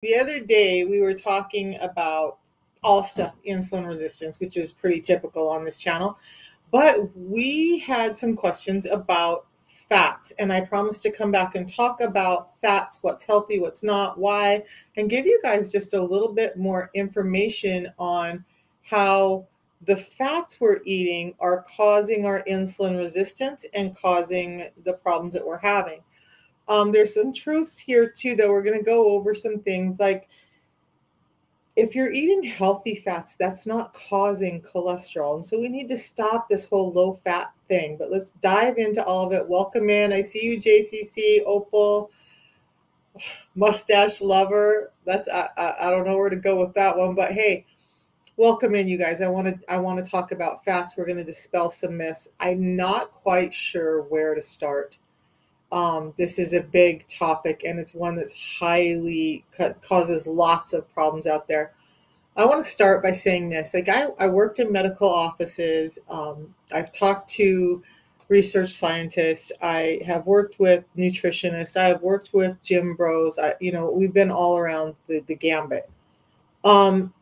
The other day we were talking about all stuff insulin resistance, which is pretty typical on this channel. But we had some questions about fats, and I promised to come back and talk about fats, what's healthy, what's not, why, and give you guys just a little bit more information on how the fats we're eating are causing our insulin resistance and causing the problems that we're having. There's some truths here too, that we're going to go over some things like if you're eating healthy fats, that's not causing cholesterol. And so we need to stop this whole low fat thing. But let's dive into all of it. Welcome in. I see you, JCC, Opal, Mustache Lover. I don't know where to go with that one, but hey, welcome in, you guys. I want to talk about fats. We're going to dispel some myths. I'm not quite sure where to start. This is a big topic, and it's one that's highly causes lots of problems out there. I want to start by saying this. Like I worked in medical offices. I've talked to research scientists. I have worked with nutritionists. I have worked with gym bros. We've been all around the gambit. Um,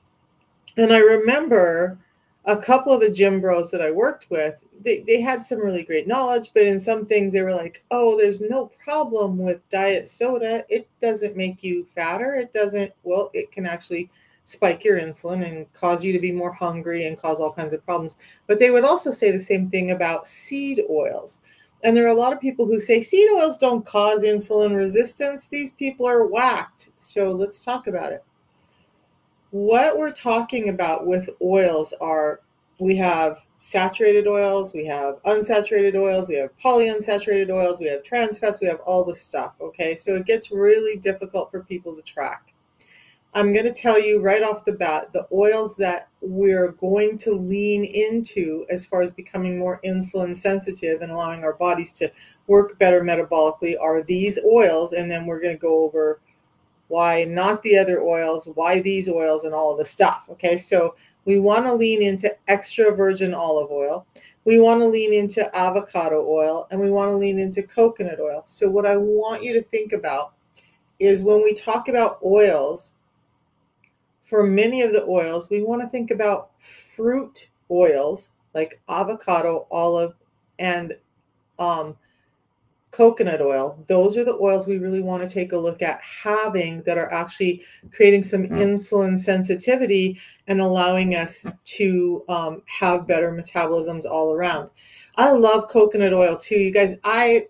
and I remember a couple of the gym bros that I worked with, they had some really great knowledge, but in some things they were like, oh, there's no problem with diet soda. It doesn't make you fatter. It doesn't, well, it can actually spike your insulin and cause you to be more hungry and cause all kinds of problems. But they would also say the same thing about seed oils. And there are a lot of people who say seed oils don't cause insulin resistance. These people are whacked. So let's talk about it. What we're talking about with oils are we have saturated oils, we have unsaturated oils, we have polyunsaturated oils, we have trans fats, we have all this stuff. Okay, so it gets really difficult for people to track. I'm going to tell you right off the bat the oils that we're going to lean into as far as becoming more insulin sensitive and allowing our bodies to work better metabolically are these oils, and then we're going to go over why not the other oils, why these oils, and all of the stuff. Okay, so we want to lean into extra virgin olive oil. We want to lean into avocado oil, and we want to lean into coconut oil. So what I want you to think about is when we talk about oils, for many of the oils, we want to think about fruit oils like avocado, olive, and um, coconut oil. Those are the oils we really want to take a look at having that are actually creating some insulin sensitivity and allowing us to have better metabolisms all around. I love coconut oil too, you guys. Let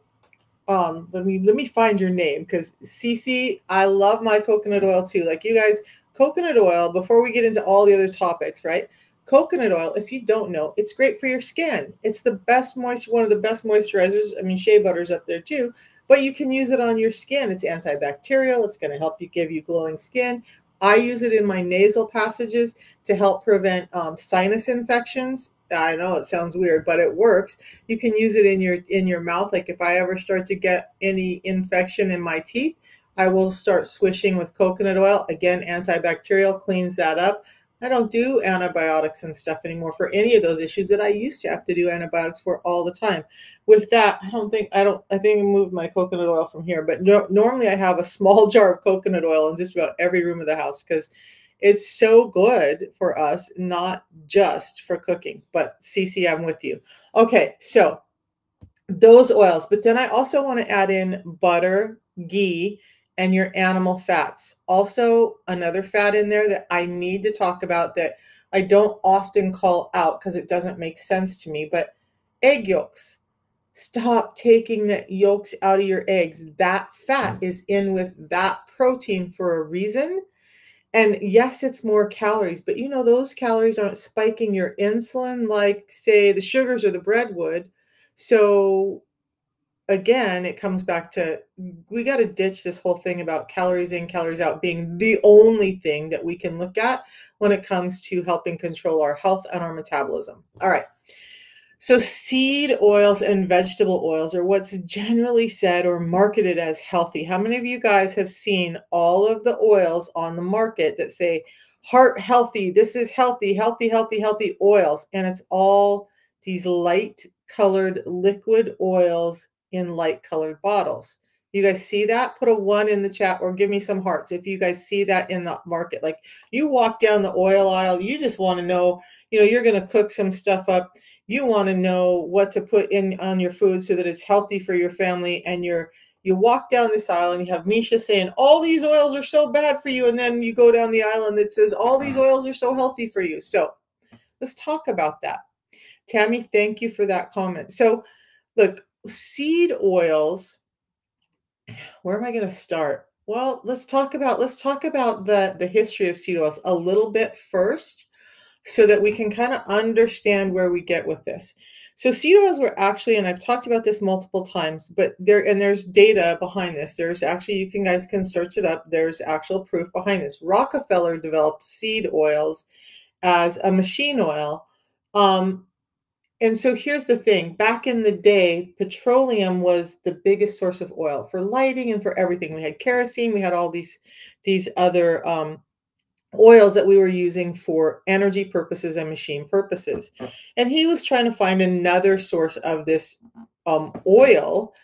me find your name, because Cece, I love my coconut oil too. Like you guys, coconut oil, before we get into all the other topics, right? Coconut oil, if you don't know, it's great for your skin. It's the best moisture, one of the best moisturizers. I mean, shea butter's up there too, but you can use it on your skin. It's antibacterial. It's going to help you, give you glowing skin. I use it in my nasal passages to help prevent sinus infections. I know it sounds weird, but it works. You can use it in your mouth. Like if I ever start to get any infection in my teeth, I will start swishing with coconut oil. Again, antibacterial, cleans that up. I don't do antibiotics and stuff anymore for any of those issues that I used to have to do antibiotics for all the time. With that, I think I moved my coconut oil from here, but normally I have a small jar of coconut oil in just about every room of the house because it's so good for us, not just for cooking. But Cece, I'm with you. Okay, so those oils, but then I also want to add in butter, ghee, and your animal fats. Also, another fat in there that I need to talk about that I don't often call out because it doesn't make sense to me, but egg yolks. Stop taking the yolks out of your eggs. That fat is in with that protein for a reason. And yes, it's more calories, but you know, those calories aren't spiking your insulin like, say, the sugars or the bread would. So again, it comes back to we got to ditch this whole thing about calories in, calories out being the only thing that we can look at when it comes to helping control our health and our metabolism. All right. So seed oils and vegetable oils are what's generally said or marketed as healthy. How many of you guys have seen all of the oils on the market that say heart healthy, this is healthy, healthy, healthy, healthy oils, and it's all these light colored liquid oils in light colored bottles. You guys see that? Put a 1 in the chat or give me some hearts if you guys see that in the market. Like you walk down the oil aisle, you just want to know, you're going to cook some stuff up. You want to know what to put in on your food so that it's healthy for your family. And you walk down this aisle and you have Misha saying, all these oils are so bad for you. And then you go down the aisle and it says, all these oils are so healthy for you. So let's talk about that. Tammy, thank you for that comment. So look, seed oils, where am I going to start? Well, let's talk about the history of seed oils a little bit first so that we can kind of understand where we get with this. So seed oils were actually, and I've talked about this multiple times, but there's data behind this. There's actually, you guys can search it up. There's actual proof behind this. Rockefeller developed seed oils as a machine oil. And so here's the thing. Back in the day, petroleum was the biggest source of oil for lighting and for everything. We had kerosene. We had all these other oils that we were using for energy purposes and machine purposes. And he was trying to find another source of this oil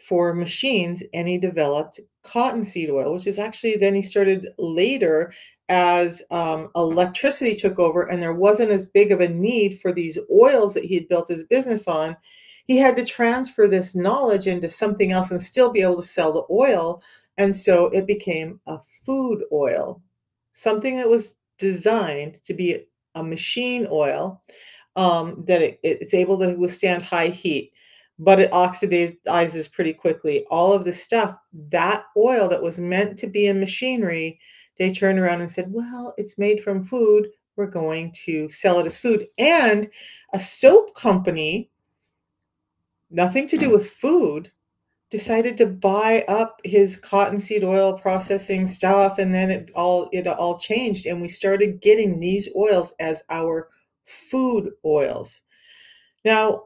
for machines, and he developed cottonseed oil, which is actually, then he started later as electricity took over and there wasn't as big of a need for these oils that he had built his business on. He had to transfer this knowledge into something else and still be able to sell the oil. And so it became a food oil, something that was designed to be a machine oil, that it's able to withstand high heat, but it oxidizes pretty quickly. All of the stuff, that oil that was meant to be in machinery, they turned around and said, well, it's made from food. We're going to sell it as food. And a soap company, nothing to do with food, decided to buy up his cottonseed oil processing stuff, and then it all changed, and we started getting these oils as our food oils. Now,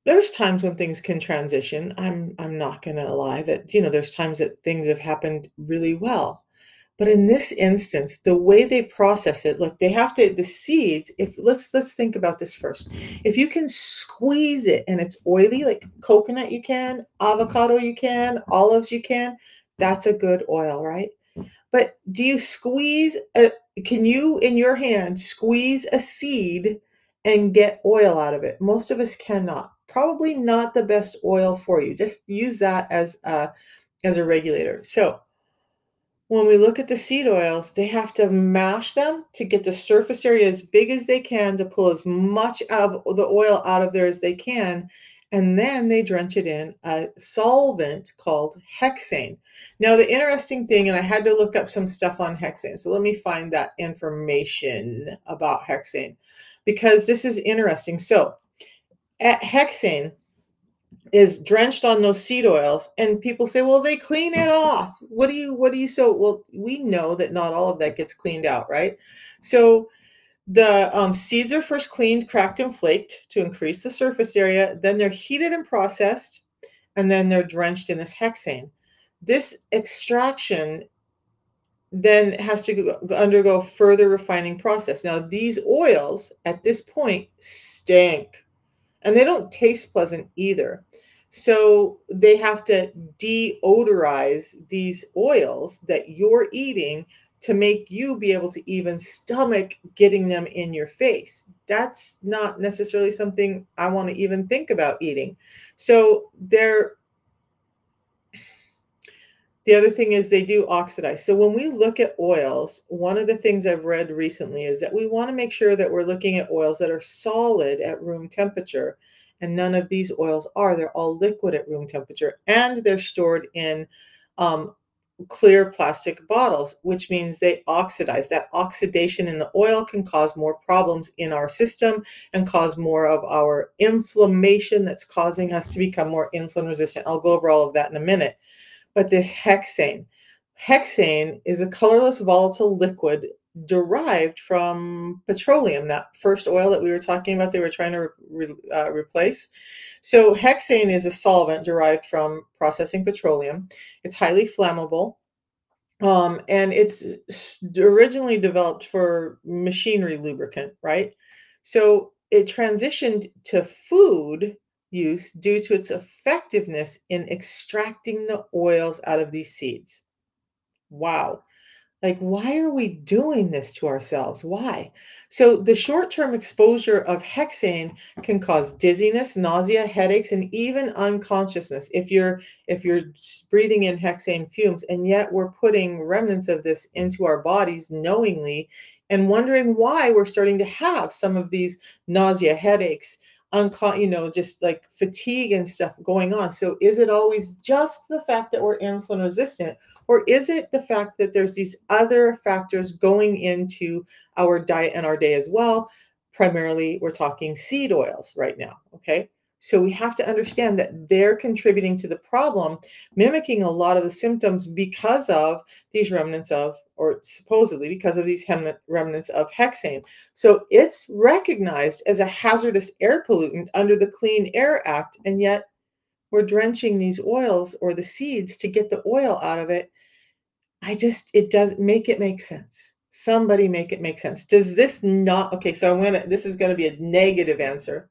there's times when things can transition. I'm not going to lie that there's times that things have happened really well. But in this instance, the way they process it, look, they have to, the seeds, if let's think about this first. If you can squeeze it and it's oily, like coconut you can, avocado you can, olives you can, that's a good oil, right? But do you can you in your hand squeeze a seed and get oil out of it? Most of us cannot. Probably not the best oil for you. Just use that as a regulator. So when we look at the seed oils, they have to mash them to get the surface area as big as they can to pull as much of the oil out of there as they can. And then they drench it in a solvent called hexane. Now, the interesting thing, and I had to look up some stuff on hexane, so let me find that information about hexane because this is interesting. So, hexane is drenched on those seed oils, and people say, well, they clean it off. What do you so? Well, we know that not all of that gets cleaned out, right? So the seeds are first cleaned, cracked, and flaked to increase the surface area. Then they're heated and processed, and then they're drenched in this hexane. This extraction then has to undergo further refining process. Now, these oils at this point stink, and they don't taste pleasant either. So they have to deodorize these oils that you're eating to make you be able to even stomach getting them in your face. That's not necessarily something I want to even think about eating. So the other thing is they do oxidize. So when we look at oils, one of the things I've read recently is that we want to make sure that we're looking at oils that are solid at room temperature. And none of these oils are. They're all liquid at room temperature. And they're stored in clear plastic bottles, which means they oxidize. That oxidation in the oil can cause more problems in our system and cause more of our inflammation that's causing us to become more insulin resistant. I'll go over all of that in a minute. But this hexane is a colorless volatile liquid derived from petroleum, that first oil that we were talking about they were trying to replace. So hexane is a solvent derived from processing petroleum. It's highly flammable, and it's originally developed for machinery lubricant, right? So it transitioned to food use due to its effectiveness in extracting the oils out of these seeds. Wow. Like, why are we doing this to ourselves? Why? So, the short term exposure of hexane can cause dizziness, nausea, headaches, and even unconsciousness if you're breathing in hexane fumes. And yet, we're putting remnants of this into our bodies knowingly and wondering why we're starting to have some of these nausea, headaches, just like fatigue and stuff going on. So, is it always just the fact that we're insulin resistant? Or is it the fact that there's these other factors going into our diet and our day as well? Primarily, we're talking seed oils right now. Okay. So we have to understand that they're contributing to the problem, mimicking a lot of the symptoms because of these remnants of, or supposedly because of these remnants of hexane. So it's recognized as a hazardous air pollutant under the Clean Air Act. And yet we're drenching these oils or the seeds to get the oil out of it. It does make it make sense. Somebody make it make sense. Does this not, okay, so this is gonna be a negative answer.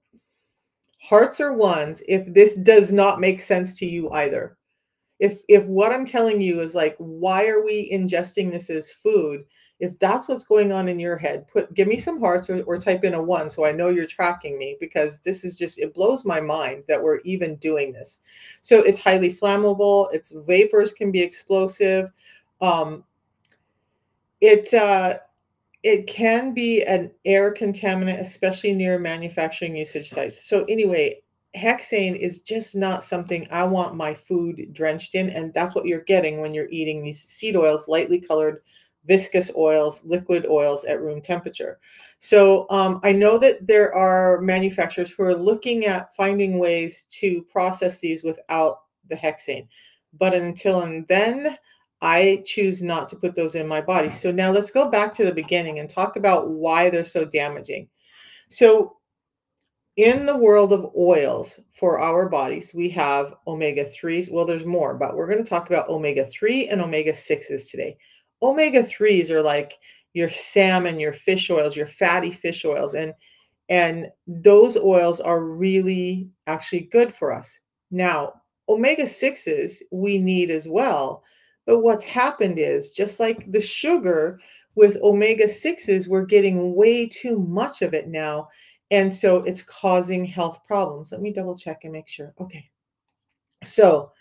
Hearts or ones if this does not make sense to you either. If what I'm telling you is like, why are we ingesting this as food? If that's what's going on in your head, give me some hearts or type in a one so I know you're tracking me, because this is just, it blows my mind that we're even doing this. So it's highly flammable, its vapors can be explosive. Um, it it can be an air contaminant, especially near manufacturing usage sites. So anyway, hexane is just not something I want my food drenched in, and that's what you're getting when you're eating these seed oils, lightly colored viscous oils, liquid oils at room temperature. So I know that there are manufacturers who are looking at finding ways to process these without the hexane. But until and then, I choose not to put those in my body. So now let's go back to the beginning and talk about why they're so damaging. So in the world of oils for our bodies, we have omega 3s. Well, there's more, but we're going to talk about omega 3 and omega 6s today. Omega 3s are like your salmon, your fish oils, your fatty fish oils. And those oils are really actually good for us. Now, omega 6s we need as well. But what's happened is, just like the sugar with omega 6s, we're getting way too much of it now. And so it's causing health problems. Let me double check and make sure. Okay. So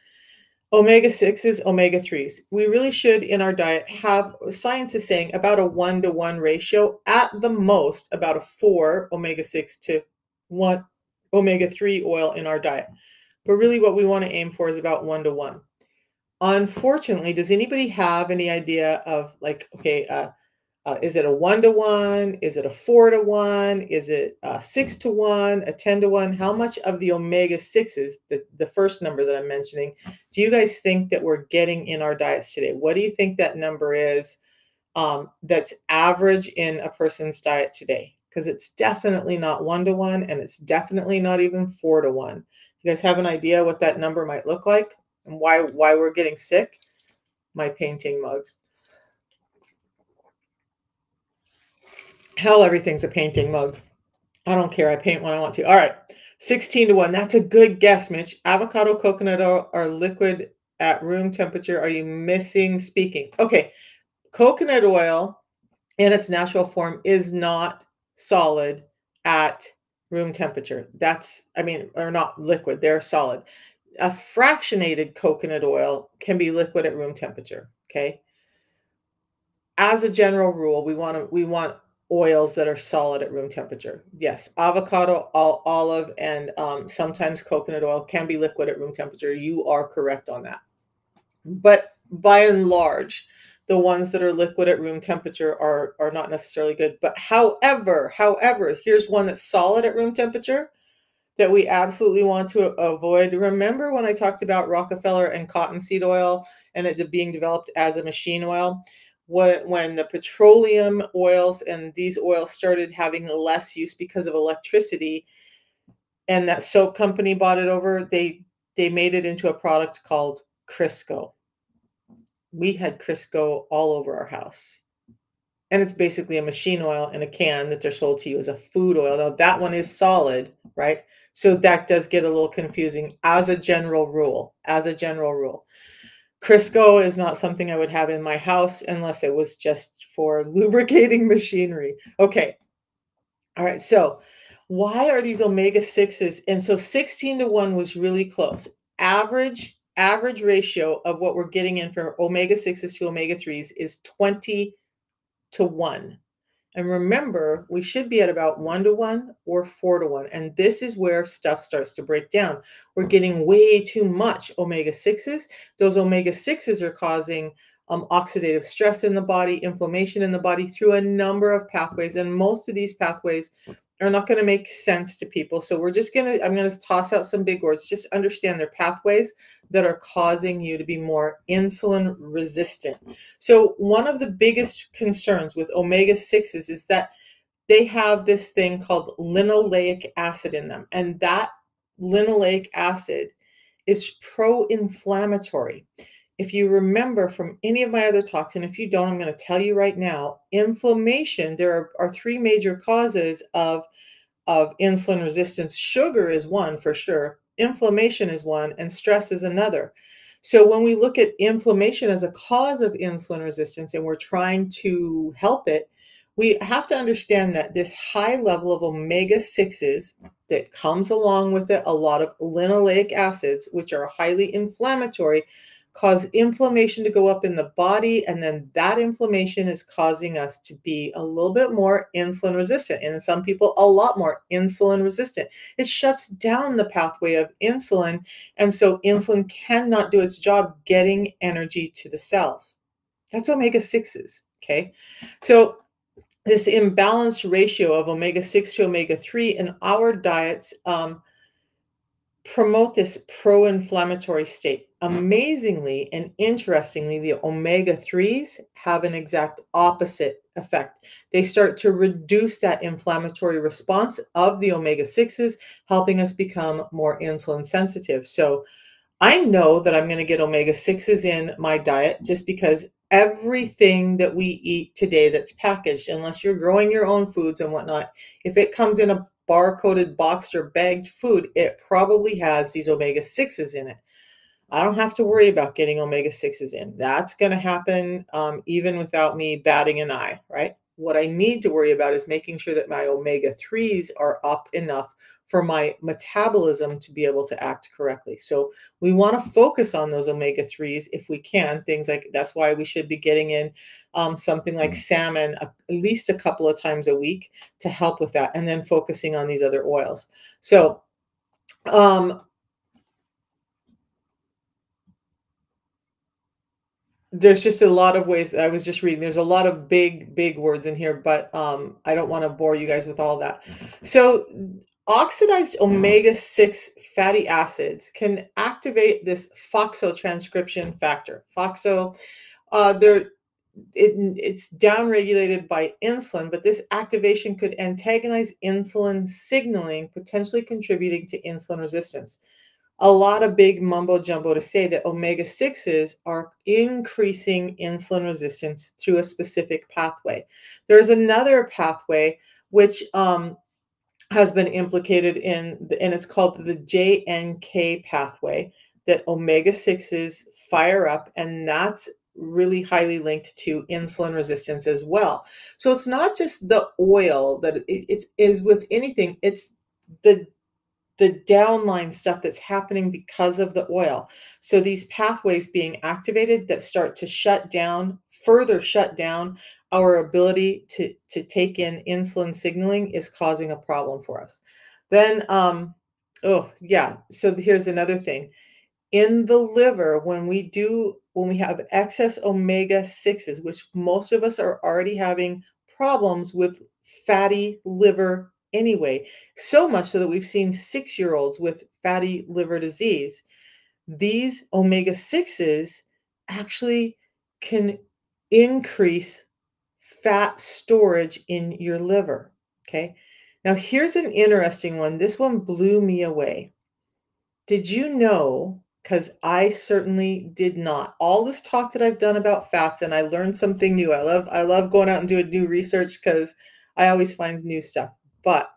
omega 6s, omega 3s. We really should in our diet have, science is saying, about a 1-to-1 ratio, at the most about a 4 omega 6 to 1 omega 3 oil in our diet. But really what we want to aim for is about 1-to-1. Unfortunately, does anybody have any idea of, like, okay, is it a 1-to-1? Is it a 4-to-1? Is it a 6-to-1? A 10-to-1? How much of the omega 6s, the first number that I'm mentioning, do you guys think that we're getting in our diets today? What do you think that number is, that's average in a person's diet today? Because it's definitely not 1-to-1, and it's definitely not even 4-to-1. You guys have an idea what that number might look like and why we're getting sick? My painting mug. Hell, everything's a painting mug. I don't care. I paint when I want to. All right. 16-to-1. That's a good guess, Mitch. Avocado, coconut oil are liquid at room temperature. Are you missing speaking? Okay. Coconut oil in its natural form is not solid at room temperature. Or not liquid. They're solid. A fractionated coconut oil can be liquid at room temperature. Okay. As a general rule, we want oils that are solid at room temperature. Yes, avocado, olive, and sometimes coconut oil can be liquid at room temperature. You are correct on that. But by and large, the ones that are liquid at room temperature are not necessarily good. But however, here's one that's solid at room temperature that we absolutely want to avoid. Remember when I talked about Rockefeller and cottonseed oil and it being developed as a machine oil? When the petroleum oils and these oils started having less use because of electricity, and that soap company bought it over, they made it into a product called Crisco. We had Crisco all over our house. And it's basically a machine oil in a can that they're sold to you as a food oil. Now that one is solid, right? So that does get a little confusing as a general rule, as a general rule. Crisco is not something I would have in my house unless it was just for lubricating machinery. Okay. All right. So why are these omega 6s? And so 16 to 1 was really close. Average ratio of what we're getting in for omega 6s to omega 3s is 20 to 1. And remember, we should be at about 1 to 1 or 4 to 1. And this is where stuff starts to break down. We're getting way too much omega 6s. Those omega 6s are causing oxidative stress in the body, inflammation in the body through a number of pathways. And most of these pathways are not going to make sense to people. So I'm going to toss out some big words. Just understand they're pathways that are causing you to be more insulin resistant. So one of the biggest concerns with omega 6s is that they have this thing called linoleic acid in them. And that linoleic acid is pro-inflammatory. If you remember from any of my other talks, and if you don't, I'm going to tell you right now, inflammation, there are three major causes of insulin resistance. Sugar is one for sure. Inflammation is one, and stress is another. So when we look at inflammation as a cause of insulin resistance and we're trying to help it, we have to understand that this high level of omega 6s that comes along with it, a lot of linoleic acids, which are highly inflammatory, cause inflammation to go up in the body, and then that inflammation is causing us to be a little bit more insulin resistant, and in some people a lot more insulin resistant. It shuts down the pathway of insulin, and so insulin cannot do its job getting energy to the cells. That's omega 6s. Okay, so this imbalanced ratio of omega 6 to omega 3 in our diets promote this pro-inflammatory state. Amazingly and interestingly, the omega 3s have an exact opposite effect. They start to reduce that inflammatory response of the omega 6s, helping us become more insulin sensitive. So I know that I'm going to get omega 6s in my diet just because everything that we eat today that's packaged, unless you're growing your own foods and whatnot, if it comes in a barcoded, boxed, or bagged food, it probably has these omega 6s in it. I don't have to worry about getting omega 6s in. That's going to happen even without me batting an eye, right? What I need to worry about is making sure that my omega 3s are up enough for my metabolism to be able to act correctly. So we want to focus on those omega 3s if we can. Things like that's why we should be getting in something like salmon at least a couple of times a week to help with that, and then focusing on these other oils. So there's just a lot of ways. I was just reading. There's a lot of big words in here, but I don't want to bore you guys with all that. So oxidized omega-6 fatty acids can activate this FOXO transcription factor. FOXO, it's downregulated by insulin, but this activation could antagonize insulin signaling, potentially contributing to insulin resistance. A lot of big mumbo jumbo to say that omega 6s are increasing insulin resistance through a specific pathway. There's another pathway which has been implicated and it's called the JNK pathway that omega 6s fire up, and that's really highly linked to insulin resistance as well. So it's not just the oil that it is with anything, it's the downline stuff that's happening because of the oil. So these pathways being activated that start to further shut down our ability to take in insulin signaling is causing a problem for us. Then, oh yeah, so here's another thing. In the liver, when we have excess omega 6s, which most of us are already having problems with fatty liver anyway, so much so that we've seen 6-year-olds with fatty liver disease. These omega 6s actually can increase fat storage in your liver. Okay. Now, here's an interesting one. This one blew me away. Did you know? Because I certainly did not. All this talk that I've done about fats, and I learned something new. I love going out and doing new research because I always find new stuff. But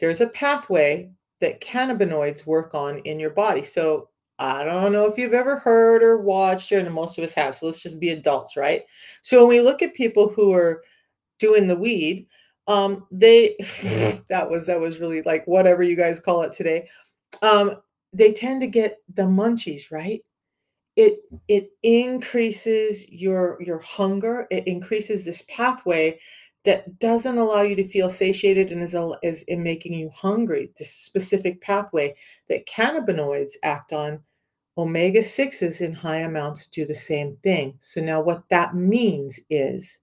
there's a pathway that cannabinoids work on in your body. So I don't know if you've ever heard or watched, and most of us have. So let's just be adults, right? So when we look at people who are doing the weed, they that was really like whatever you guys call it today. Um, they tend to get the munchies, right? It increases your hunger. It increases this pathway that doesn't allow you to feel satiated and is in making you hungry. This specific pathway that cannabinoids act on, omega 6s in high amounts do the same thing. So now what that means is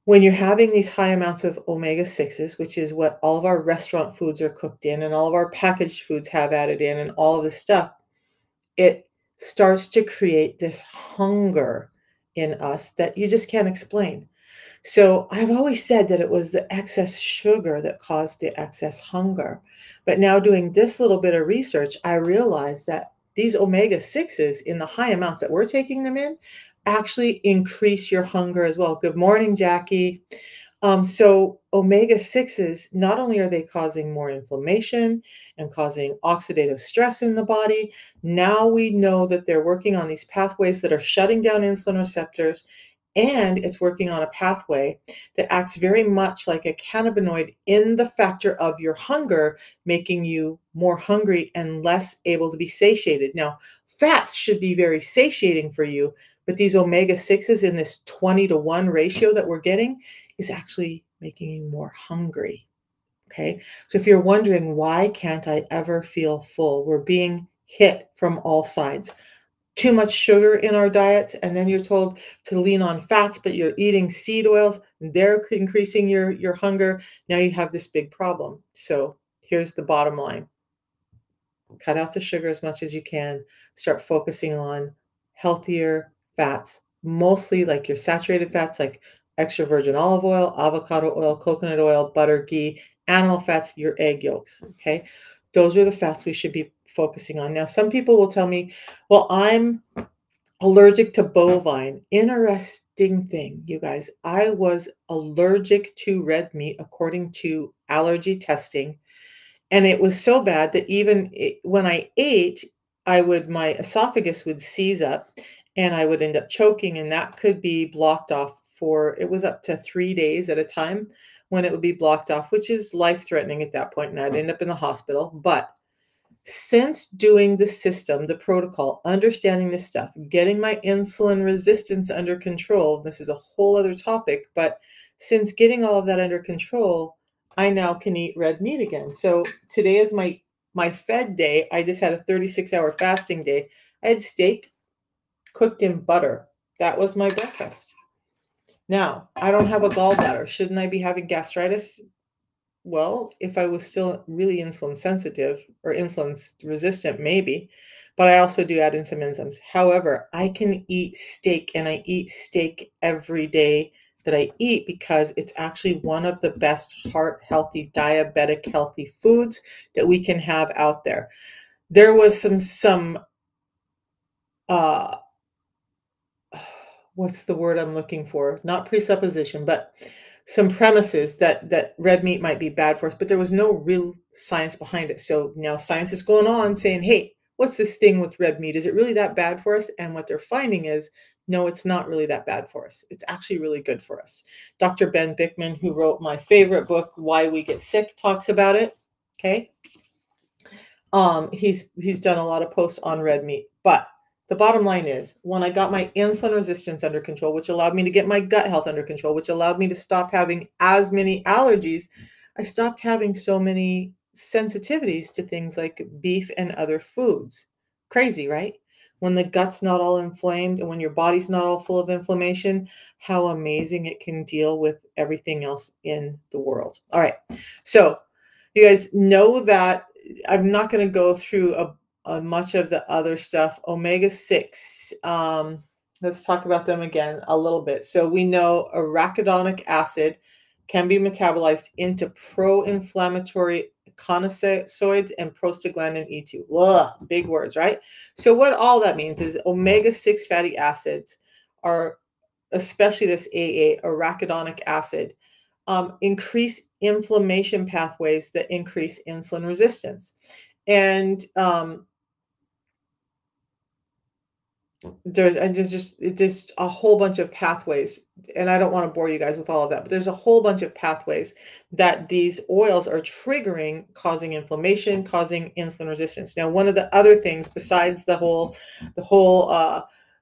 when you're having these high amounts of omega 6s, which is what all of our restaurant foods are cooked in and all of our packaged foods have added in and all of this stuff, it starts to create this hunger in us that you just can't explain. So I've always said that it was the excess sugar that caused the excess hunger. But now doing this little bit of research, I realized that these omega 6s in the high amounts that we're taking them in actually increase your hunger as well. Good morning, Jackie. So omega 6s, not only are they causing more inflammation and causing oxidative stress in the body, now we know that they're working on these pathways that are shutting down insulin receptors, and it's working on a pathway that acts very much like a cannabinoid in the factor of your hunger, making you more hungry and less able to be satiated. Now, fats should be very satiating for you, but these omega 6s in this 20-to-1 ratio that we're getting is actually making you more hungry. Okay. So if you're wondering, why can't I ever feel full? We're being hit from all sides. Too much sugar in our diets, and then you're told to lean on fats, but you're eating seed oils, and they're increasing your hunger. Now you have this big problem. So here's the bottom line. Cut out the sugar as much as you can. Start focusing on healthier fats, mostly like your saturated fats, like extra virgin olive oil, avocado oil, coconut oil, butter, ghee, animal fats, your egg yolks. Okay. Those are the fats we should be focusing on. Now, some people will tell me, well, I'm allergic to bovine. Interesting thing, you guys. I was allergic to red meat according to allergy testing. And it was so bad that even when I ate, my esophagus would seize up and I would end up choking, and that could be blocked off for, it was up to 3 days at a time when it would be blocked off, which is life threatening at that point, and I'd end up in the hospital. But since doing the system, the protocol, understanding this stuff, getting my insulin resistance under control, this is a whole other topic, but since getting all of that under control, I now can eat red meat again. So today is my fed day. I just had a 36-hour fasting day. I had steak cooked in butter. That was my breakfast. Now, I don't have a gallbladder. Shouldn't I be having gastritis? Well, if I was still really insulin sensitive or insulin resistant, maybe, but I also do add in some enzymes. However, I can eat steak, and I eat steak every day that I eat because it's actually one of the best heart healthy, diabetic healthy foods that we can have out there. There was some uh what's the word I'm looking for? Not presupposition, but some premises that red meat might be bad for us, but there was no real science behind it. So now science is going on saying, hey, what's this thing with red meat? Is it really that bad for us? And what they're finding is, no, it's not really that bad for us. It's actually really good for us. Dr. Ben Bikman, who wrote my favorite book, Why We Get Sick, talks about it. Okay. He's done a lot of posts on red meat, but the bottom line is, when I got my insulin resistance under control, which allowed me to get my gut health under control, which allowed me to stop having as many allergies, I stopped having so many sensitivities to things like beef and other foods. Crazy, right? When the gut's not all inflamed and when your body's not all full of inflammation, how amazing it can deal with everything else in the world. All right. So you guys know that I'm not going to go through much of the other stuff. Omega 6. Let's talk about them again a little bit. So we know arachidonic acid can be metabolized into pro-inflammatory connoisseurs and prostaglandin E2. Ugh, big words, right? So what all that means is omega 6 fatty acids are, especially this AA, arachidonic acid, increase inflammation pathways that increase insulin resistance. And there's just a whole bunch of pathways, and I don't want to bore you guys with all of that, but there's a whole bunch of pathways that these oils are triggering, causing inflammation, causing insulin resistance. Now, one of the other things besides the whole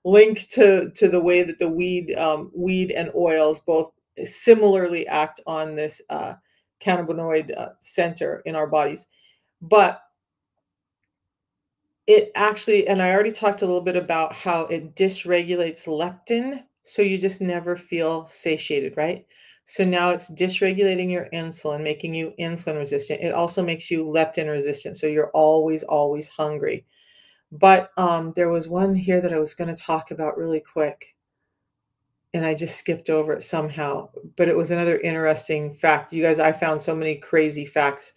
link to the way that the weed and oils both similarly act on this cannabinoid center in our bodies, but it actually, and I already talked a little bit about how it dysregulates leptin, so you just never feel satiated, right? So now it's dysregulating your insulin, making you insulin resistant. It also makes you leptin resistant, so you're always, always hungry. But there was one here that I was going to talk about really quick, and I just skipped over it somehow. But it was another interesting fact. You guys, I found so many crazy facts.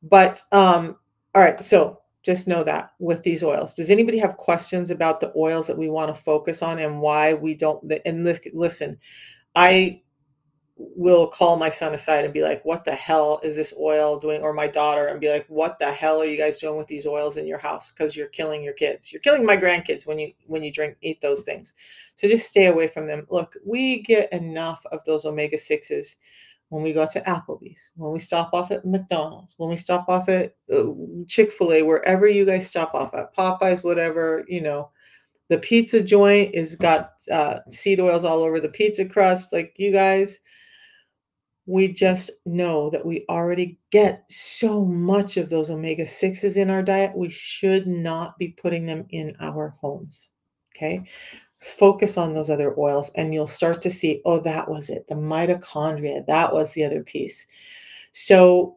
But all right, so just know that with these oils. Does anybody have questions about the oils that we want to focus on and why we don't? And listen, I will call my son aside and be like, what the hell is this oil doing? Or my daughter, and be like, what the hell are you guys doing with these oils in your house? Because you're killing your kids. You're killing my grandkids when you eat those things. So just stay away from them. Look, we get enough of those omega-6s when we go to Applebee's, when we stop off at McDonald's, when we stop off at Chick-fil-A, wherever you guys stop off at, Popeyes, whatever, the pizza joint is got seed oils all over the pizza crust. Like, you guys, we just know that we already get so much of those omega-6s in our diet. We should not be putting them in our homes. Okay. Let's focus on those other oils, and you'll start to see, oh, that was it. The mitochondria, that was the other piece. So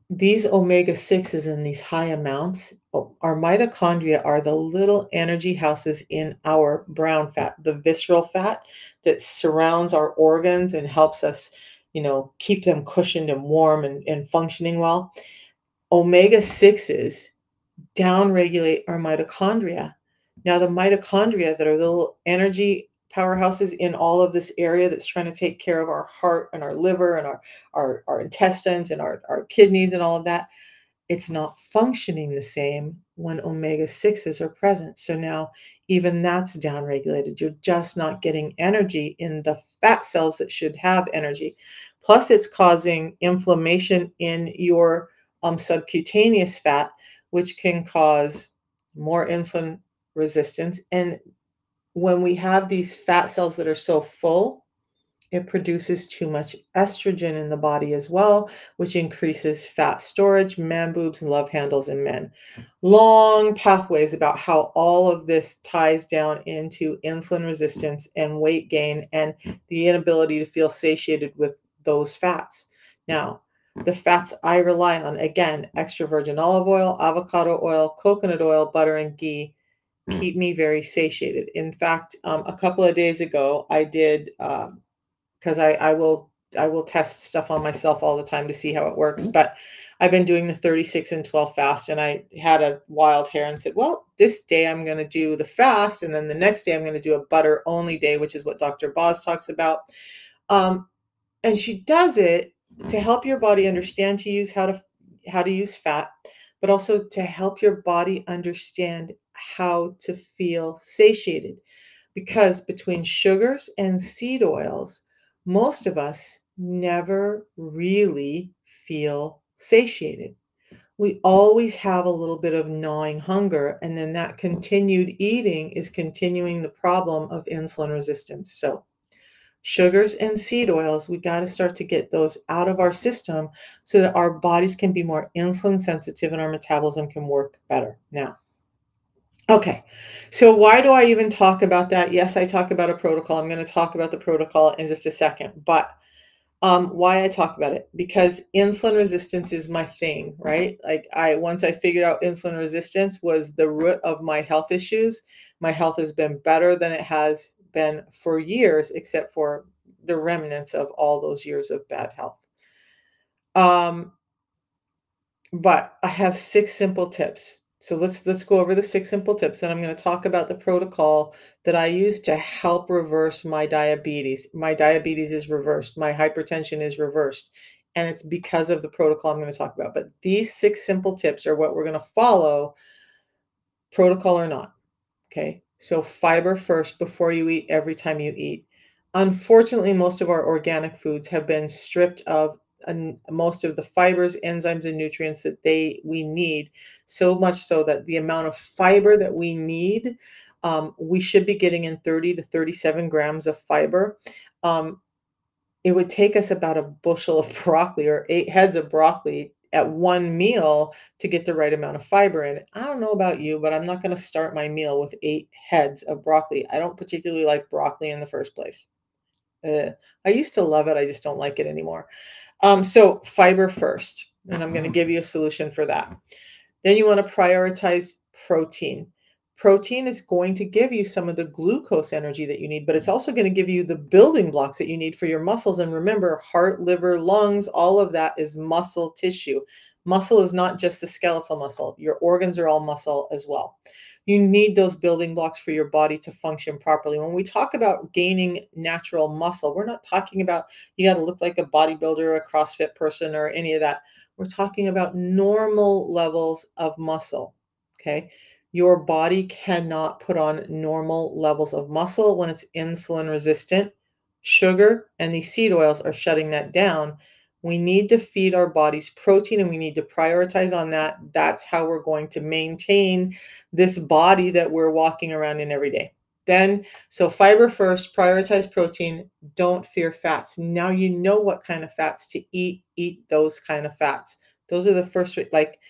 these omega-6s in these high amounts, our mitochondria are the little energy houses in our brown fat, the visceral fat that surrounds our organs and helps us, keep them cushioned and warm and functioning well. Omega-6s downregulate our mitochondria. Now, the mitochondria that are the little energy powerhouses in all of this area that's trying to take care of our heart and our liver and our intestines and our kidneys and all of that, it's not functioning the same when omega-6s are present. So now even that's downregulated. You're just not getting energy in the fat cells that should have energy. Plus, it's causing inflammation in your subcutaneous fat, which can cause more insulin resistance. And when we have these fat cells that are so full, it produces too much estrogen in the body as well, which increases fat storage, man boobs, and love handles in men. Long pathways about how all of this ties down into insulin resistance and weight gain and the inability to feel satiated with those fats. Now, the fats I rely on, again, extra virgin olive oil, avocado oil, coconut oil, butter, and ghee keep me very satiated. In fact, a couple of days ago, I did because I will test stuff on myself all the time to see how it works. But I've been doing the 36 and 12 fast, and I had a wild hair and said, well, this day I'm going to do the fast, and then the next day I'm going to do a butter only day, which is what Dr. Boz talks about. And she does it to help your body understand how to use fat, but also to help your body understand how to feel satiated. Because between sugars and seed oils, most of us never really feel satiated. We always have a little bit of gnawing hunger, and then that continued eating is continuing the problem of insulin resistance. So, sugars and seed oils, we got to start to get those out of our system so that our bodies can be more insulin sensitive and our metabolism can work better. Now, okay, so why do I even talk about that? Yes, I talk about a protocol. I'm going to talk about the protocol in just a second, but why I talk about it? Because insulin resistance is my thing, right? Like, once I figured out insulin resistance was the root of my health issues, my health has been better than it has been for years, except for the remnants of all those years of bad health. But I have 6 simple tips. So let's go over the 6 simple tips, and I'm gonna talk about the protocol that I use to help reverse my diabetes. My diabetes is reversed, my hypertension is reversed, and it's because of the protocol I'm gonna talk about. But these 6 simple tips are what we're gonna follow, protocol or not. Okay, so fiber first before you eat, every time you eat. Unfortunately, most of our organic foods have been stripped of most of the fibers, enzymes, and nutrients that we need. So much so that the amount of fiber that we need, we should be getting in 30 to 37 grams of fiber. Um, it would take us about a bushel of broccoli or 8 heads of broccoli at one meal to get the right amount of fiber in it. I don't know about you, but I'm not gonna start my meal with 8 heads of broccoli. I don't particularly like broccoli in the first place. I used to love it, I just don't like it anymore. So fiber first, and I'm gonna give you a solution for that. Then you want to prioritize protein. Protein is going to give you some of the glucose energy that you need, but it's also going to give you the building blocks that you need for your muscles. And remember, heart, liver, lungs, all of that is muscle tissue. Muscle is not just the skeletal muscle, your organs are all muscle as well. You need those building blocks for your body to function properly. When we talk about gaining natural muscle, we're not talking about you got to look like a bodybuilder, a CrossFit person, or any of that. We're talking about normal levels of muscle, okay? Your body cannot put on normal levels of muscle when it's insulin resistant. Sugar and these seed oils are shutting that down. We need to feed our bodies protein and we need to prioritize on that. That's how we're going to maintain this body that we're walking around in every day. Then, so fiber first, prioritize protein, don't fear fats. Now you know what kind of fats to eat, eat those kind of fats. Those are the first, like,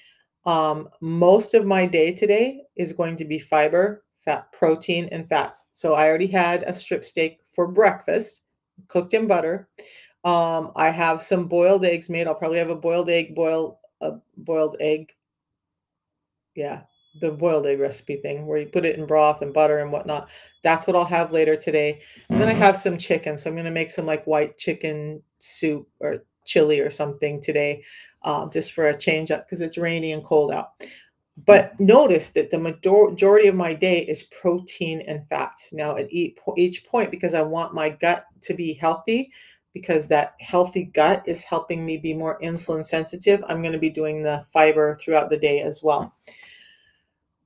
most of my day today is going to be fiber, fat, protein, and fats. So I already had a strip steak for breakfast, cooked in butter. I have some boiled eggs made. I'll probably have a boiled egg. Yeah, the boiled egg recipe thing where you put it in broth and butter and whatnot. That's what I'll have later today. And then I have some chicken, so I'm gonna make some like white chicken soup or chili or something today, just for a change up because it's rainy and cold out. But notice that the majority of my day is protein and fats. Now at each point, because I want my gut to be healthy, because that healthy gut is helping me be more insulin sensitive, I'm going to be doing the fiber throughout the day as well.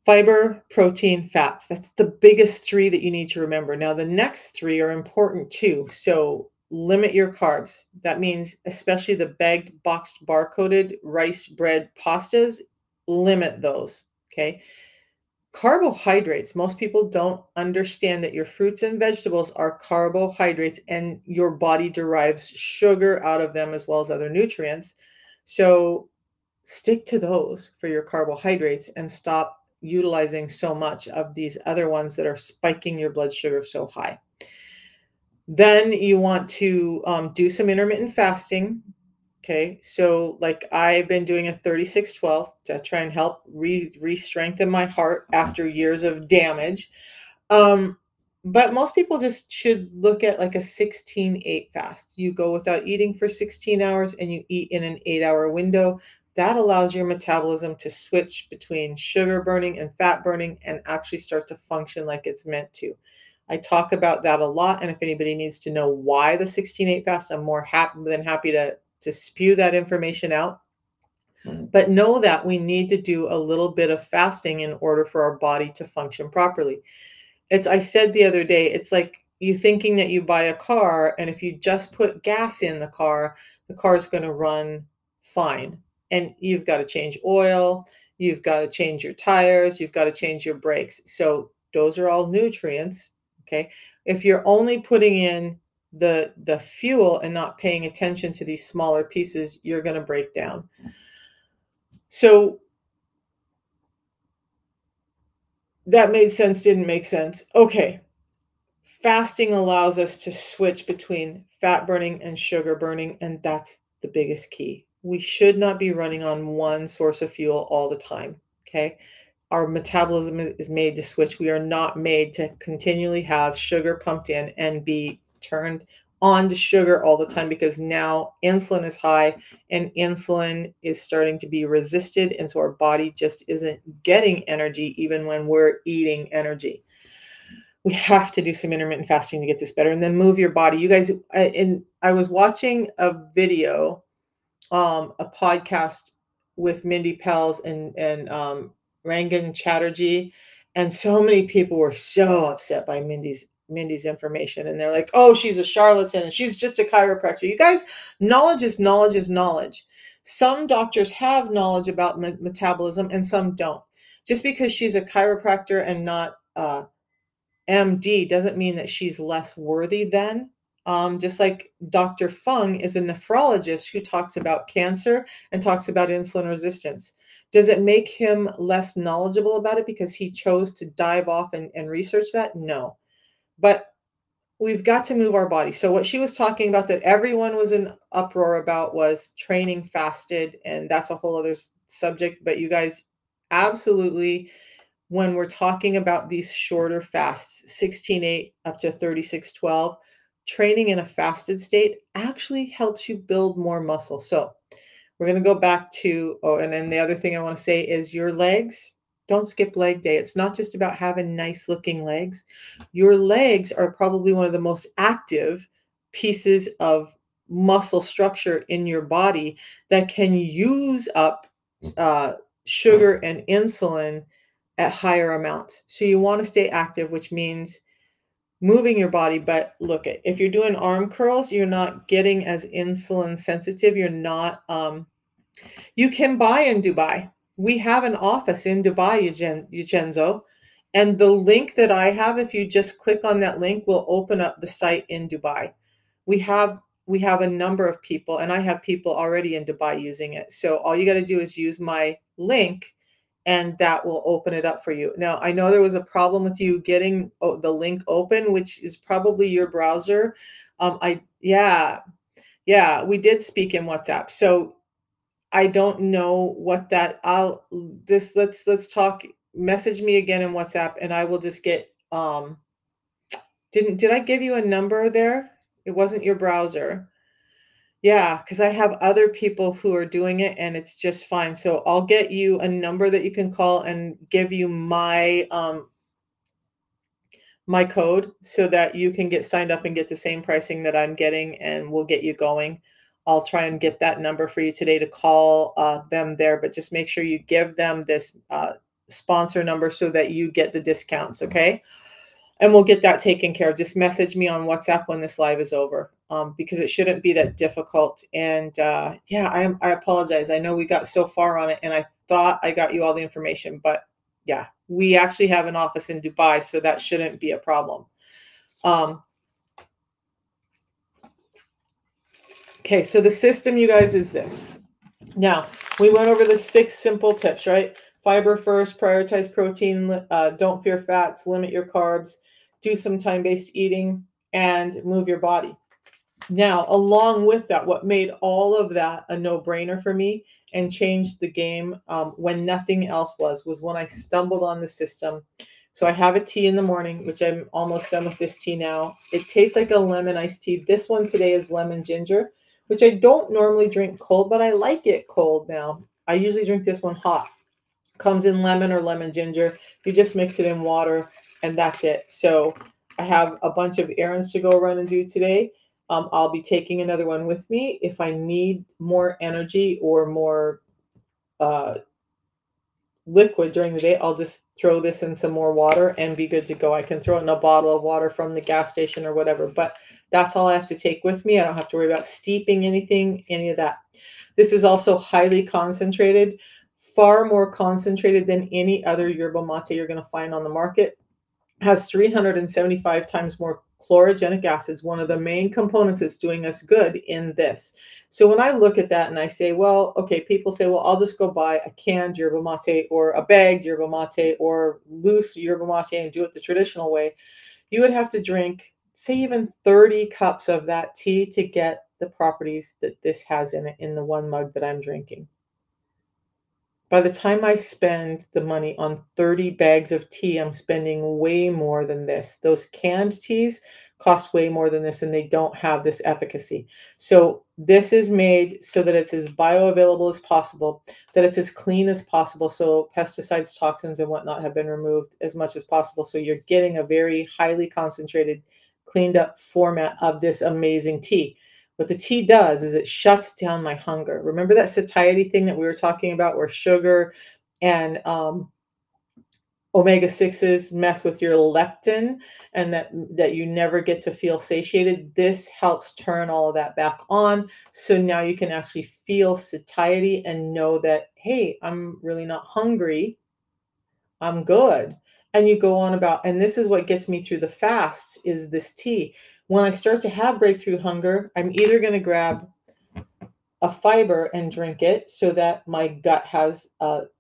Fiber, protein, fats. That's the biggest 3 that you need to remember. Now, the next 3 are important too. So limit your carbs. That means especially the bagged, boxed, bar-coded rice, bread, pastas, limit those, okay? Carbohydrates. Most people don't understand that your fruits and vegetables are carbohydrates and your body derives sugar out of them as well as other nutrients. So stick to those for your carbohydrates and stop utilizing so much of these other ones that are spiking your blood sugar so high. Then you want to do some intermittent fasting. Okay, so like I've been doing a 36-12 to try and help re-strengthen my heart after years of damage. Um, but most people just should look at like a 16-8 fast. You go without eating for 16 hours and you eat in an 8-hour window. That allows your metabolism to switch between sugar burning and fat burning and actually start to function like it's meant to. I talk about that a lot, and if anybody needs to know why the 16-8 fast, I'm more than happy to spew that information out. But know that we need to do a little bit of fasting in order for our body to function properly. I said the other day, it's like you thinking that you buy a car and if you just put gas in the car is going to run fine. And you've got to change oil, you've got to change your tires, you've got to change your brakes. So those are all nutrients, okay? If you're only putting in the fuel and not paying attention to these smaller pieces, you're going to break down. So that made sense, didn't make sense. Okay. Fasting allows us to switch between fat burning and sugar burning, and that's the biggest key. We should not be running on one source of fuel all the time, okay? Our metabolism is made to switch. We are not made to continually have sugar pumped in and be turned on to sugar all the time because now insulin is high and insulin is starting to be resisted. And so our body just isn't getting energy even when we're eating energy. We have to do some intermittent fasting to get this better and then move your body. You guys, I was watching a video, a podcast with Mindy Pels and Rangan Chatterjee, and so many people were so upset by Mindy's information, and they're like, "Oh, she's a charlatan, and she's just a chiropractor." You guys, knowledge is knowledge is knowledge. Some doctors have knowledge about metabolism, and some don't. Just because she's a chiropractor and not MD doesn't mean that she's less worthy than. Just like Dr. Fung is a nephrologist who talks about cancer and talks about insulin resistance. Does it make him less knowledgeable about it because he chose to dive off and research that? No. But we've got to move our body. So what she was talking about that everyone was in uproar about was training fasted, and that's a whole other subject. But you guys, absolutely, when we're talking about these shorter fasts, 16-8 up to 36-12, training in a fasted state actually helps you build more muscle. So we're going to go back to, oh, and then the other thing I want to say is your legs. Don't skip leg day. It's not just about having nice looking legs. Your legs are probably one of the most active pieces of muscle structure in your body that can use up uh, sugar and insulin at higher amounts. So you want to stay active, which means moving your body. But look, at if you're doing arm curls, you're not getting as insulin sensitive. You're not. You can buy in Dubai. We have an office in Dubai, Eugenzo, and the link that I have, if you just click on that link, will open up the site in Dubai. We have a number of people, and I have people already in Dubai using it. So all you got to do is use my link and that will open it up for you. Now, I know there was a problem with you getting the link open, which is probably your browser. Yeah, we did speak in WhatsApp. So I don't know what that, I'll just, let's talk, message me again in WhatsApp and I will just get, did I give you a number there? It wasn't your browser. Yeah, because I have other people who are doing it and it's just fine. So I'll get you a number that you can call and give you my code so that you can get signed up and get the same pricing that I'm getting and we'll get you going. I'll try and get that number for you today to call them there, but just make sure you give them this sponsor number so that you get the discounts, okay? And we'll get that taken care of. Just message me on WhatsApp when this live is over, because it shouldn't be that difficult. And yeah, I apologize. I know we got so far on it, and I thought I got you all the information, but yeah, we actually have an office in Dubai, so that shouldn't be a problem. Okay, so the system, you guys, is this. Now, we went over the 6 simple tips, right? Fiber first, prioritize protein, don't fear fats, limit your carbs, do some time-based eating, and move your body. Now, along with that, what made all of that a no-brainer for me and changed the game when nothing else was when I stumbled on the system. So I have a tea in the morning, which I'm almost done with this tea now. It tastes like a lemon iced tea. This one today is lemon ginger, which I don't normally drink cold, but I like it cold now. I usually drink this one hot. Comes in lemon or lemon ginger. You just mix it in water and that's it. So I have a bunch of errands to go run and do today. I'll be taking another one with me. If I need more energy or more liquid during the day, I'll just throw this in some more water and be good to go. I can throw it in a bottle of water from the gas station or whatever, but that's all I have to take with me. I don't have to worry about steeping anything, any of that. This is also highly concentrated, far more concentrated than any other yerba mate you're going to find on the market. Has 375 times more chlorogenic acids, one of the main components that's doing us good in this. So when I look at that and I say, well, okay, people say, well, I'll just go buy a canned yerba mate or a bagged yerba mate or loose yerba mate and do it the traditional way. You would have to drink, say, even 30 cups of that tea to get the properties that this has in it in the one mug that I'm drinking. By the time I spend the money on 30 bags of tea, I'm spending way more than this. Those canned teas cost way more than this and they don't have this efficacy. So this is made so that it's as bioavailable as possible, that it's as clean as possible. So pesticides, toxins, and whatnot have been removed as much as possible. So you're getting a very highly concentrated, cleaned up format of this amazing tea. What the tea does is it shuts down my hunger. Remember that satiety thing that we were talking about where sugar and omega-6s mess with your leptin and that you never get to feel satiated. This helps turn all of that back on. So now you can actually feel satiety and know that, hey, I'm really not hungry. I'm good. And you go on about, and this is what gets me through the fasts is this tea. When I start to have breakthrough hunger, I'm either going to grab a fiber and drink it so that my gut has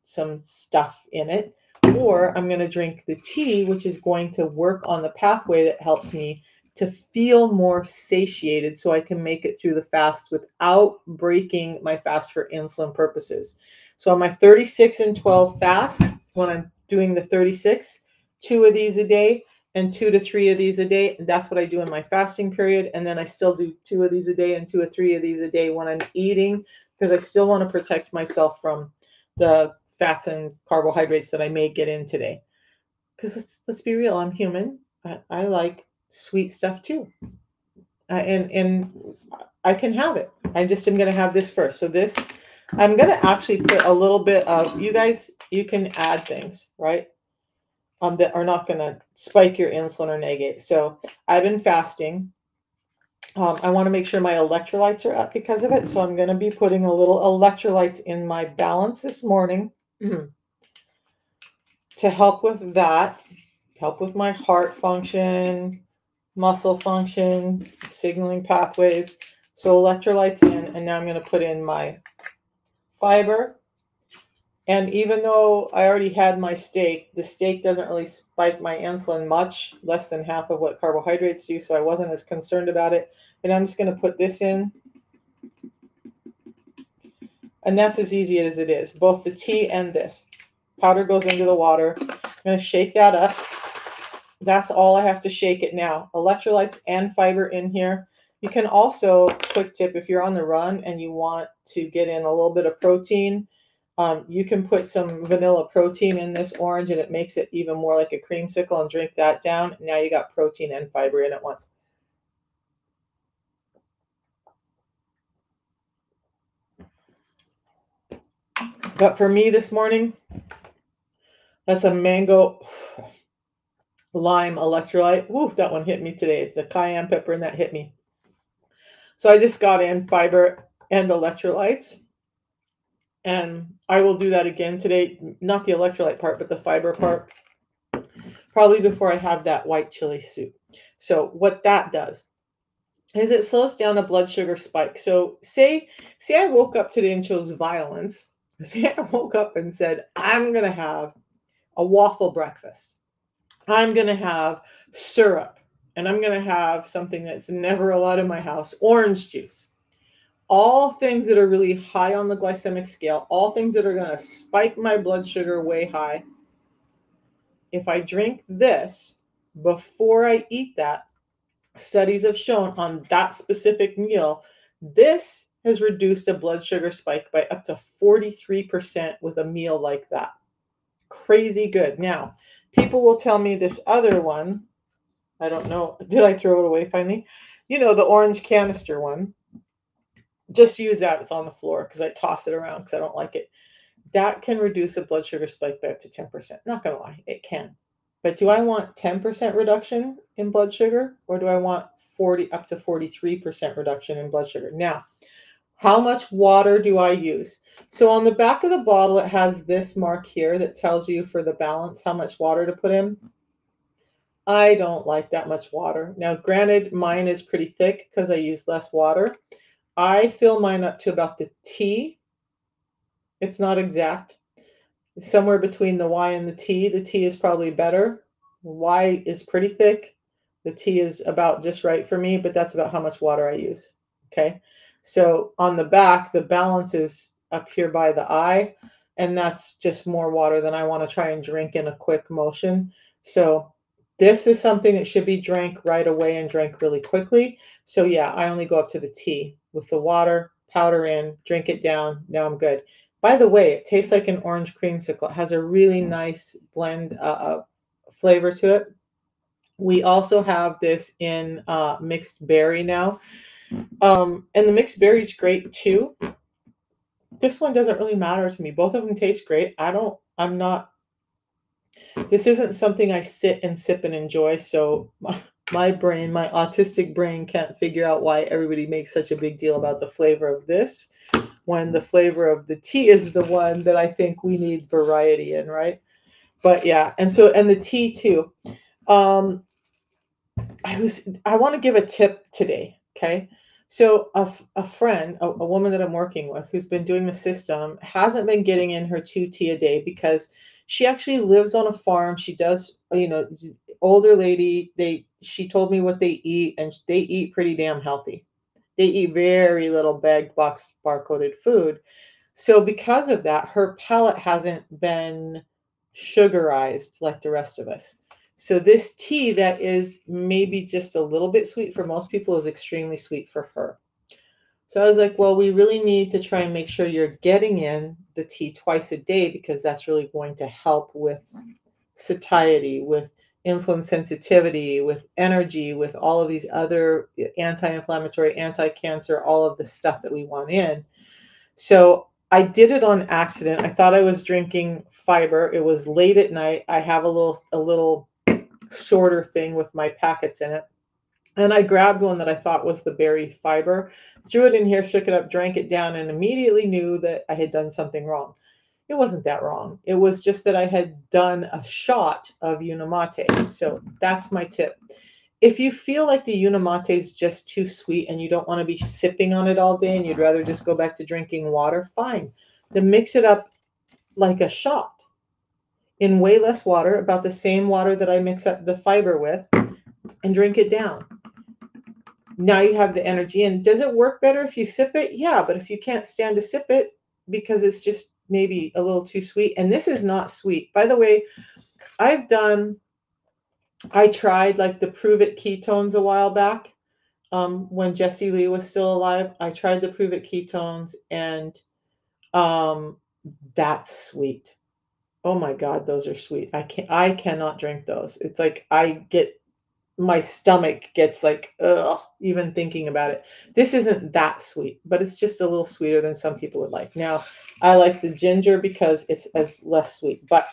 some stuff in it, or I'm going to drink the tea, which is going to work on the pathway that helps me to feel more satiated so I can make it through the fast without breaking my fast for insulin purposes. So on my 36 and 12 fast, when I'm doing the 36, 2 of these a day and 2 to 3 of these a day. That's what I do in my fasting period. And then I still do 2 of these a day and 2 or 3 of these a day when I'm eating, because I still want to protect myself from the fats and carbohydrates that I may get in today. Because let's be real, I'm human. I like sweet stuff too. And I can have it. I just am going to have this first. So this, I'm going to actually put a little bit of, you guys, you can add things, right? That are not going to spike your insulin or negate. So I've been fasting. I want to make sure my electrolytes are up because of it. So I'm going to be putting a little electrolytes in my balance this morning to help with that, help with my heart function, muscle function, signaling pathways. So electrolytes in, and now I'm going to put in my fiber. And even though I already had my steak, the steak doesn't really spike my insulin much, less than half of what carbohydrates do, so I wasn't as concerned about it. And I'm just going to put this in. And that's as easy as it is, both the tea and this. Powder goes into the water. I'm going to shake that up. That's all I have to shake it now. Electrolytes and fiber in here. You can also, quick tip, if you're on the run and you want to get in a little bit of protein, you can put some vanilla protein in this orange and it makes it even more like a creamsicle, and drink that down. Now you got protein and fiber in at once. But for me this morning, that's a mango lime electrolyte. Woo, that one hit me today. It's the cayenne pepper and that hit me. So I just got in fiber and electrolytes. And I will do that again today. Not the electrolyte part, but the fiber part. Probably before I have that white chili soup. So what that does is it slows down a blood sugar spike. So say I woke up today and chose violence. Say I woke up and said, I'm going to have a waffle breakfast. I'm going to have syrup. And I'm going to have something that's never allowed in my house, orange juice. All things that are really high on the glycemic scale, all things that are going to spike my blood sugar way high. If I drink this before I eat that, studies have shown on that specific meal, this has reduced a blood sugar spike by up to 43% with a meal like that. Crazy good. Now, people will tell me this other one, I don't know, did I throw it away finally? You know, the orange canister one. Just use that. It's on the floor because I toss it around because I don't like it. That can reduce a blood sugar spike by up to 10%. Not going to lie, it can. But do I want 10% reduction in blood sugar, or do I want up to 43% reduction in blood sugar? Now, how much water do I use? So on the back of the bottle, it has this mark here that tells you for the balance how much water to put in. I don't like that much water. Now, granted, mine is pretty thick because I use less water. I fill mine up to about the T. It's not exact. It's somewhere between the Y and the T. The T is probably better. Y is pretty thick. The T is about just right for me, but that's about how much water I use. Okay. So on the back, the balance is up here by the I, and that's just more water than I want to try and drink in a quick motion. So This is something that should be drank right away and drank really quickly. So yeah, I only go up to the tea with the water, powder in, drink it down. Now I'm good. By the way, it tastes like an orange creamsicle. It has a really nice blend flavor to it. We also have this in mixed berry now. And the mixed berry is great too. This one doesn't really matter to me. Both of them taste great. I'm not, this isn't something I sit and sip and enjoy. So my brain, my autistic brain can't figure out why everybody makes such a big deal about the flavor of this when the flavor of the tea is the one that I think we need variety in, right? But yeah, and the tea too. Um, I want to give a tip today. Okay. So a friend, a woman that I'm working with who's been doing the system hasn't been getting in her 2 tea a day because she actually lives on a farm. She does, older lady, she told me what they eat and they eat pretty damn healthy. They eat very little bagged box barcoded food. So because of that, her palate hasn't been sugarized like the rest of us. So this tea that is maybe just a little bit sweet for most people is extremely sweet for her. So I was like, well, we really need to try and make sure you're getting in the tea twice a day because that's really going to help with satiety, with insulin sensitivity, with energy, with all of these other anti-inflammatory, anti-cancer, all of the stuff that we want in. So I did it on accident. I thought I was drinking fiber. It was late at night. I have a little sorter thing with my packets in it. And I grabbed one that I thought was the berry fiber, threw it in here, shook it up, drank it down, and immediately knew that I had done something wrong. It wasn't that wrong. It was just that I had done a shot of Unamate. So that's my tip. If you feel like the Unamate is just too sweet and you don't want to be sipping on it all day and you'd rather just go back to drinking water, fine. Then mix it up like a shot in way less water, about the same water that I mix up the fiber with, and drink it down. Now you have the energy. And does it work better if you sip it? Yeah, but if you can't stand to sip it because it's just maybe a little too sweet, and this is not sweet. By the way, I tried like the Prove It ketones a while back. When Jesse Lee was still alive, I tried the Prove It ketones, and um, that's sweet. Oh my God, those are sweet. I cannot drink those. It's like my stomach gets like, ugh, even thinking about it. This isn't that sweet, but it's just a little sweeter than some people would like. Now, I like the ginger because it's as less sweet, but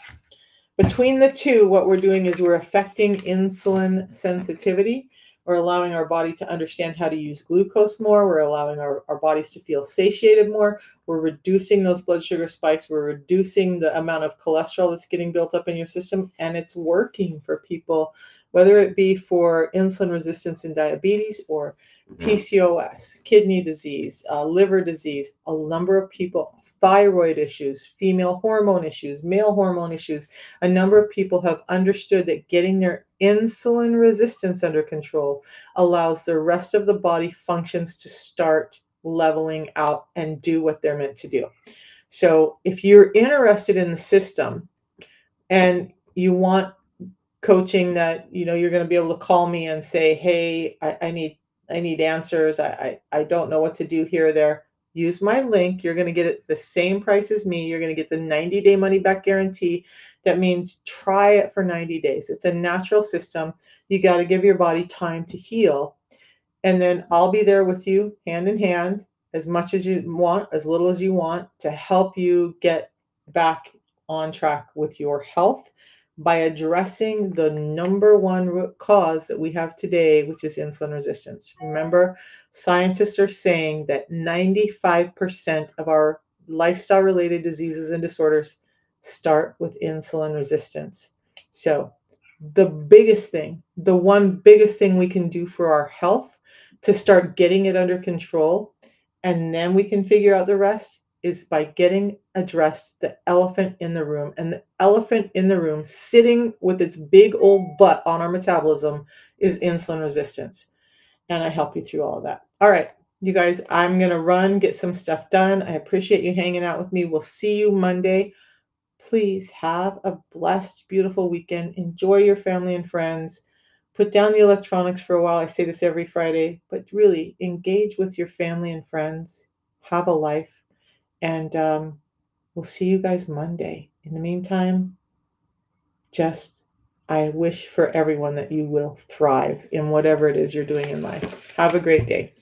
between the two, what we're doing is we're affecting insulin sensitivity. We're allowing our body to understand how to use glucose more. We're allowing our bodies to feel satiated more. We're reducing those blood sugar spikes. We're reducing the amount of cholesterol that's getting built up in your system. And it's working for people, whether it be for insulin resistance and diabetes or PCOS, kidney disease, liver disease, a number of people, thyroid issues, female hormone issues, male hormone issues. A number of people have understood that getting their insulin resistance under control allows the rest of the body functions to start leveling out and do what they're meant to do. So if you're interested in the system and you want coaching that, you're going to be able to call me and say, hey, I need answers. I don't know what to do here or there. Use my link. You're going to get it the same price as me. You're going to get the 90-day money back guarantee. That means try it for 90 days. It's a natural system. You got to give your body time to heal. And then I'll be there with you hand in hand, as much as you want, as little as you want, to help you get back on track with your health by addressing the number one root cause that we have today, which is insulin resistance. Remember, scientists are saying that 95% of our lifestyle-related diseases and disorders start with insulin resistance. So the one biggest thing we can do for our health to start getting it under control, and then we can figure out the rest, is by getting addressed the elephant in the room. And the elephant in the room, sitting with its big old butt on our metabolism, is insulin resistance. And I help you through all of that. All right, you guys, I'm going to run, get some stuff done. I appreciate you hanging out with me. We'll see you Monday. please have a blessed, beautiful weekend. Enjoy your family and friends. Put down the electronics for a while. I say this every Friday, but really engage with your family and friends. Have a life. And we'll see you guys Monday. In the meantime, just I wish for everyone that you will thrive in whatever it is you're doing in life. Have a great day.